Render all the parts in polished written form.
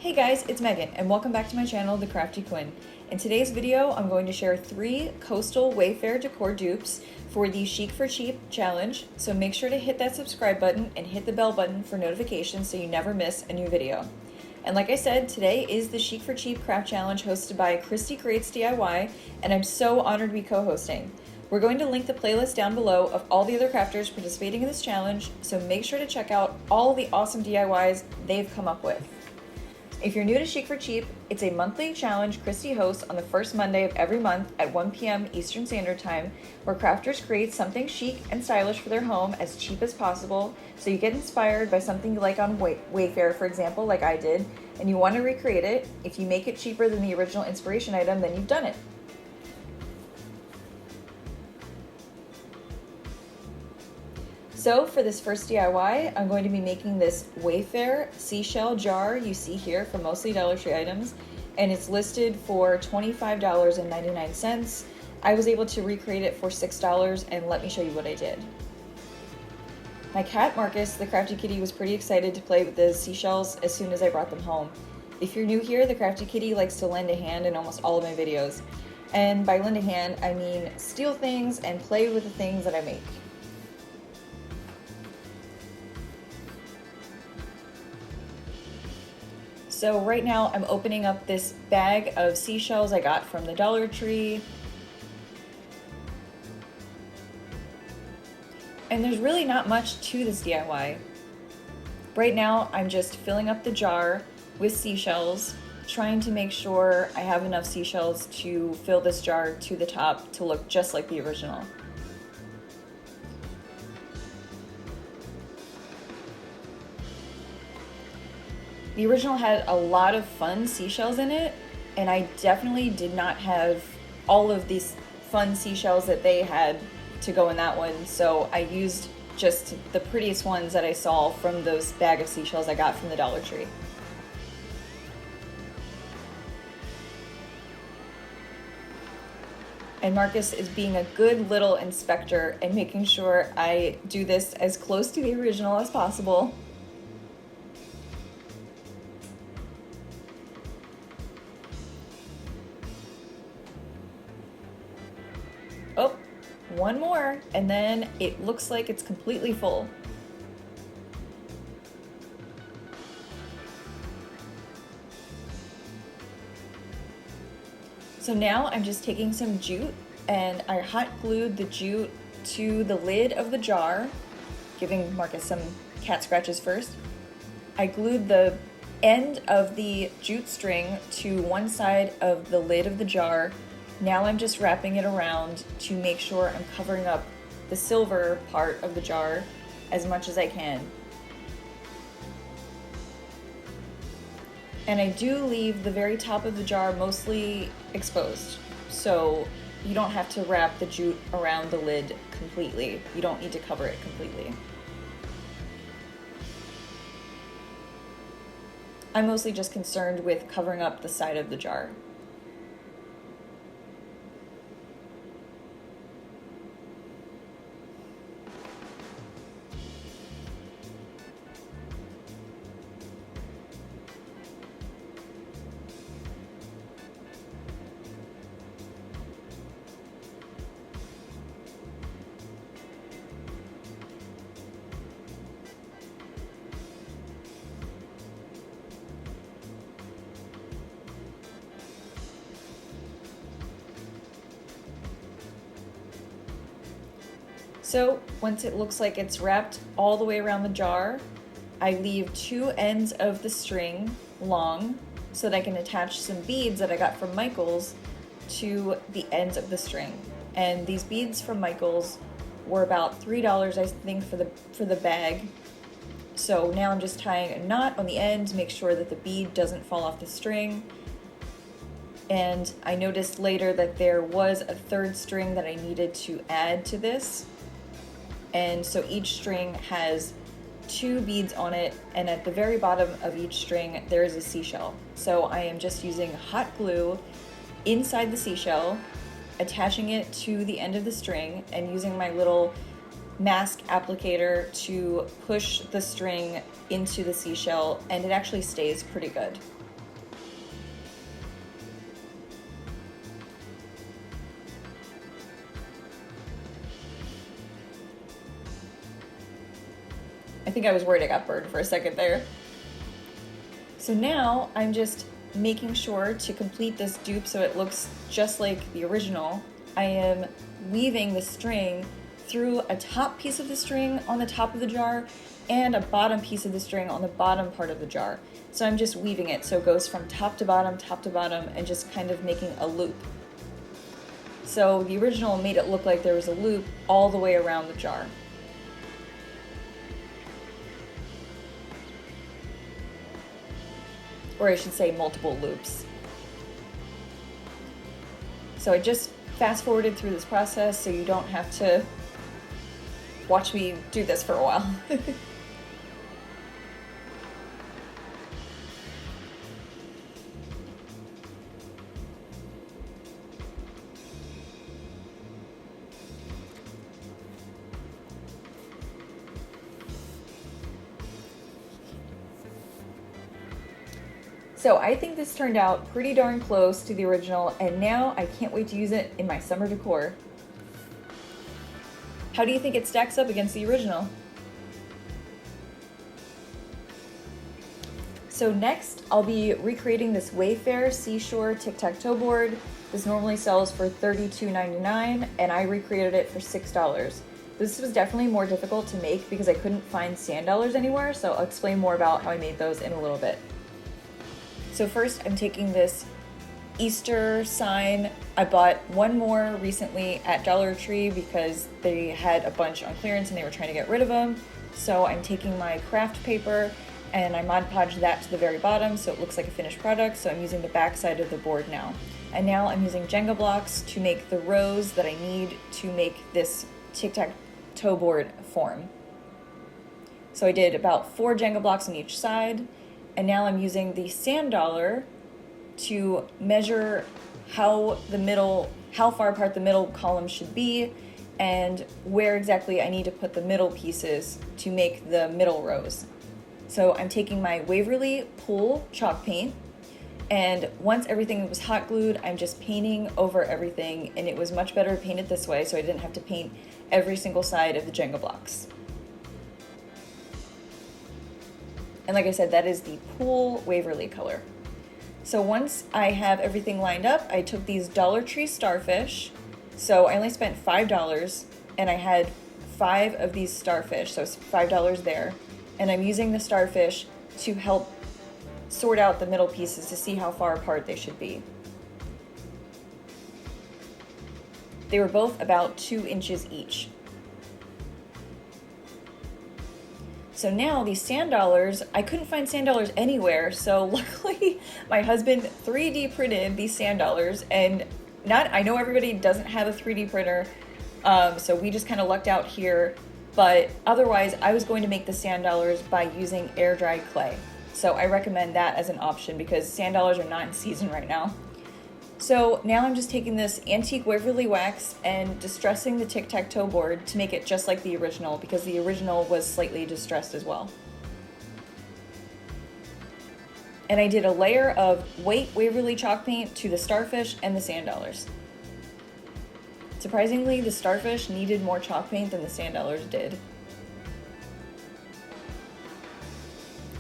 Hey guys, it's Megan and welcome back to my channel, The Crafty Quinn. In today's video, I'm going to share 3 coastal Wayfair Decor dupes for the Chic for Cheap challenge, so make sure to hit that subscribe button and hit the bell button for notifications so you never miss a new video. And like I said, today is the Chic for Cheap craft challenge hosted by Christy Creates DIY, and I'm so honored to be co-hosting. We're going to link the playlist down below of all the other crafters participating in this challenge, so make sure to check out all the awesome DIYs they've come up with. If you're new to Chic for Cheap, it's a monthly challenge Christy hosts on the first Monday of every month at 1 p.m. Eastern Standard Time, where crafters create something chic and stylish for their home as cheap as possible, so you get inspired by something you like on Wayfair, for example, like I did, and you want to recreate it. If you make it cheaper than the original inspiration item, then you've done it. So for this first DIY, I'm going to be making this Wayfair seashell jar you see here for mostly Dollar Tree items, and it's listed for $25.99. I was able to recreate it for $6, and let me show you what I did. My cat Marcus, the crafty kitty, was pretty excited to play with the seashells as soon as I brought them home. If you're new here, the crafty kitty likes to lend a hand in almost all of my videos. And by lend a hand, I mean steal things and play with the things that I make. So right now I'm opening up this bag of seashells I got from the Dollar Tree. And there's really not much to this DIY. Right now I'm just filling up the jar with seashells, trying to make sure I have enough seashells to fill this jar to the top to look just like the original. The original had a lot of fun seashells in it, and I definitely did not have all of these fun seashells that they had to go in that one, so I used just the prettiest ones that I saw from those bag of seashells I got from the Dollar Tree. And Marcus is being a good little inspector and making sure I do this as close to the original as possible. Oh, one more, and then it looks like it's completely full. So now I'm just taking some jute and I hot glued the jute to the lid of the jar, giving Marcus some cat scratches first. I glued the end of the jute string to one side of the lid of the jar. Now I'm just wrapping it around to make sure I'm covering up the silver part of the jar as much as I can. And I do leave the very top of the jar mostly exposed, so you don't have to wrap the jute around the lid completely. You don't need to cover it completely. I'm mostly just concerned with covering up the side of the jar. So once it looks like it's wrapped all the way around the jar, I leave 2 ends of the string long so that I can attach some beads that I got from Michael's to the ends of the string. And these beads from Michael's were about $3, I think, for the bag. So now I'm just tying a knot on the end to make sure that the bead doesn't fall off the string. And I noticed later that there was a 3rd string that I needed to add to this. And so each string has 2 beads on it, and at the very bottom of each string there is a seashell. So I am just using hot glue inside the seashell, attaching it to the end of the string, and using my little mask applicator to push the string into the seashell, and it actually stays pretty good. I think I was worried I got burned for a second there. So now I'm just making sure to complete this dupe so it looks just like the original. I am weaving the string through a top piece of the string on the top of the jar and a bottom piece of the string on the bottom part of the jar. So I'm just weaving it so it goes from top to bottom, and just kind of making a loop. So the original made it look like there was a loop all the way around the jar. Or I should say multiple loops. So I just fast forwarded through this process so you don't have to watch me do this for a while. So I think this turned out pretty darn close to the original, and now I can't wait to use it in my summer decor. How do you think it stacks up against the original? So next, I'll be recreating this Wayfair Seashore tic-tac-toe board. This normally sells for $32.99, and I recreated it for $6. This was definitely more difficult to make because I couldn't find sand dollars anywhere, so I'll explain more about how I made those in a little bit. So first, I'm taking this Easter sign. I bought one more recently at Dollar Tree because they had a bunch on clearance and they were trying to get rid of them. So I'm taking my craft paper and I Mod Podged that to the very bottom so it looks like a finished product. So I'm using the back side of the board now. And now I'm using Jenga blocks to make the rows that I need to make this tic-tac-toe board form. So I did about 4 Jenga blocks on each side. And now I'm using the sand dollar to measure how far apart the middle column should be and where exactly I need to put the middle pieces to make the middle rows. So I'm taking my Waverly Pool chalk paint, and once everything was hot glued, I'm just painting over everything, and it was much better to paint it this way so I didn't have to paint every single side of the Jenga blocks. And like I said, that is the Pool Waverly color. So once I have everything lined up, I took these Dollar Tree starfish. So I only spent $5 and I had 5 of these starfish, so it's $5 there. And I'm using the starfish to help sort out the middle pieces to see how far apart they should be. They were both about 2 inches each. So now these sand dollars, I couldn't find sand dollars anywhere, so luckily my husband 3D printed these sand dollars, and I know everybody doesn't have a 3D printer, so we just kind of lucked out here, but otherwise I was going to make the sand dollars by using air dried clay. So I recommend that as an option because sand dollars are not in season right now. So now I'm just taking this antique Waverly wax and distressing the tic-tac-toe board to make it just like the original because the original was slightly distressed as well. And I did a layer of white Waverly chalk paint to the starfish and the sand dollars. Surprisingly, the starfish needed more chalk paint than the sand dollars did.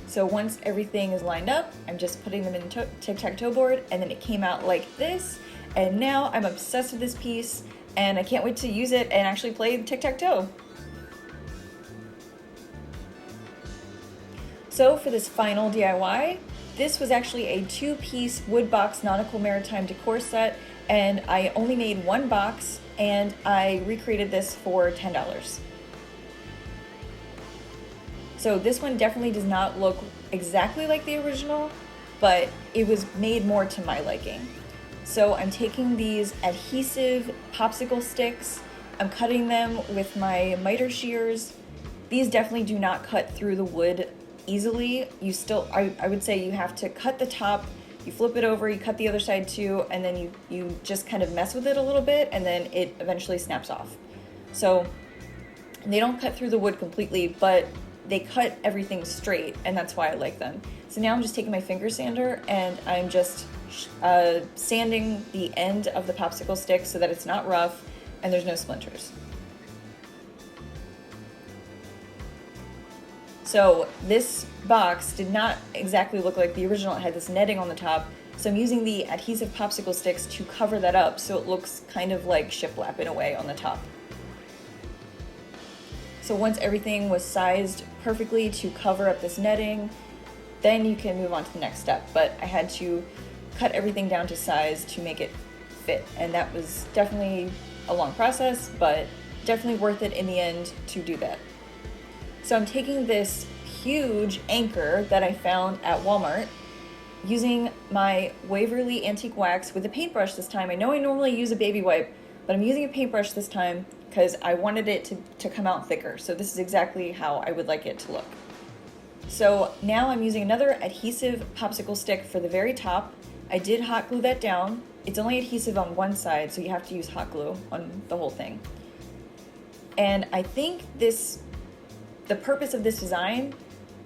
So once everything is lined up, I'm just putting them in the tic-tac-toe board, and then it came out like this. And now I'm obsessed with this piece, and I can't wait to use it and actually play tic-tac-toe. So for this final DIY, this was actually a 2-piece wood box nautical maritime decor set, and I only made 1 box, and I recreated this for $10. So this one definitely does not look exactly like the original, but it was made more to my liking. So I'm taking these adhesive popsicle sticks, I'm cutting them with my miter shears. These definitely do not cut through the wood easily. I would say you have to cut the top, you flip it over, you cut the other side too, and then you just kind of mess with it a little bit, and then it eventually snaps off. So they don't cut through the wood completely, but they cut everything straight, and that's why I like them. So now I'm just taking my finger sander and I'm just sanding the end of the popsicle stick so that it's not rough and there's no splinters. So this box did not exactly look like the original. It had this netting on the top. So I'm using the adhesive popsicle sticks to cover that up so it looks kind of like shiplap in a way on the top. So once everything was sized perfectly to cover up this netting, then you can move on to the next step. But I had to cut everything down to size to make it fit. And that was definitely a long process, but definitely worth it in the end to do that. So I'm taking this huge anchor that I found at Walmart, using my Waverly Antique Wax with a paintbrush this time. I know I normally use a baby wipe, but I'm using a paintbrush this time because I wanted it to come out thicker. So this is exactly how I would like it to look. So now I'm using another adhesive popsicle stick for the very top. I did hot glue that down. It's only adhesive on one side, so you have to use hot glue on the whole thing. And I think the purpose of this design,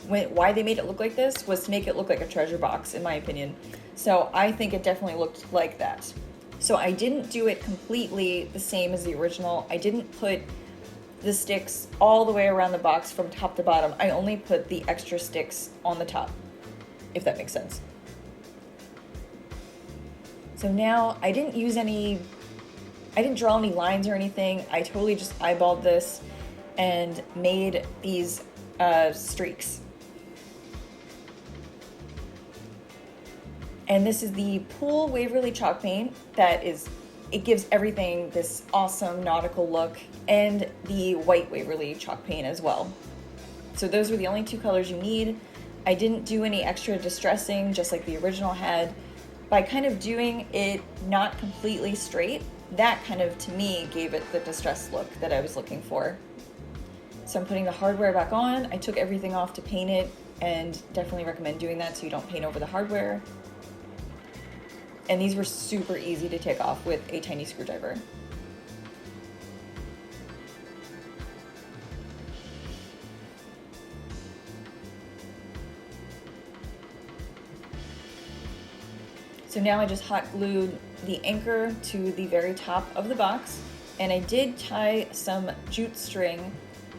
why they made it look like this, was to make it look like a treasure box, in my opinion. So I think it definitely looked like that. So I didn't do it completely the same as the original. I didn't put the sticks all the way around the box from top to bottom. I only put the extra sticks on the top, if that makes sense. So now I didn't draw any lines or anything. I totally just eyeballed this and made these streaks. And this is the Pool Waverly chalk paint it gives everything this awesome nautical look, and the white Waverly chalk paint as well. So those were the only two colors you need. I didn't do any extra distressing, just like the original had. By kind of doing it not completely straight, that kind of, to me, gave it the distressed look that I was looking for. So I'm putting the hardware back on. I took everything off to paint it, and definitely recommend doing that so you don't paint over the hardware. And these were super easy to take off with a tiny screwdriver. So now I just hot glued the anchor to the very top of the box, and I did tie some jute string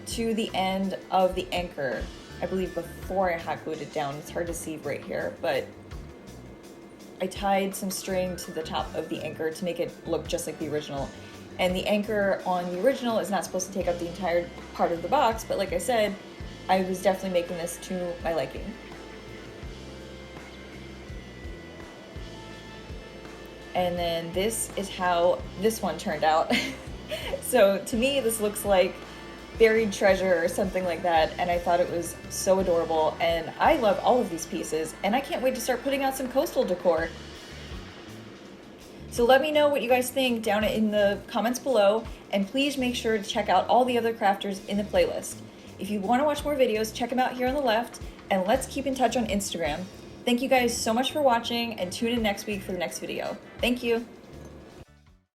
to the end of the anchor, I believe before I hot glued it down. It's hard to see right here, but I tied some string to the top of the anchor to make it look just like the original. And the anchor on the original is not supposed to take up the entire part of the box, but like I said, I was definitely making this to my liking. And then this is how this one turned out. So to me, this looks like buried treasure or something like that, and I thought it was so adorable, and I love all of these pieces, and I can't wait to start putting out some coastal decor. So let me know what you guys think down in the comments below, and please make sure to check out all the other crafters in the playlist. If you want to watch more videos, check them out here on the left, and let's keep in touch on Instagram. Thank you guys so much for watching, and tune in next week for the next video. Thank you!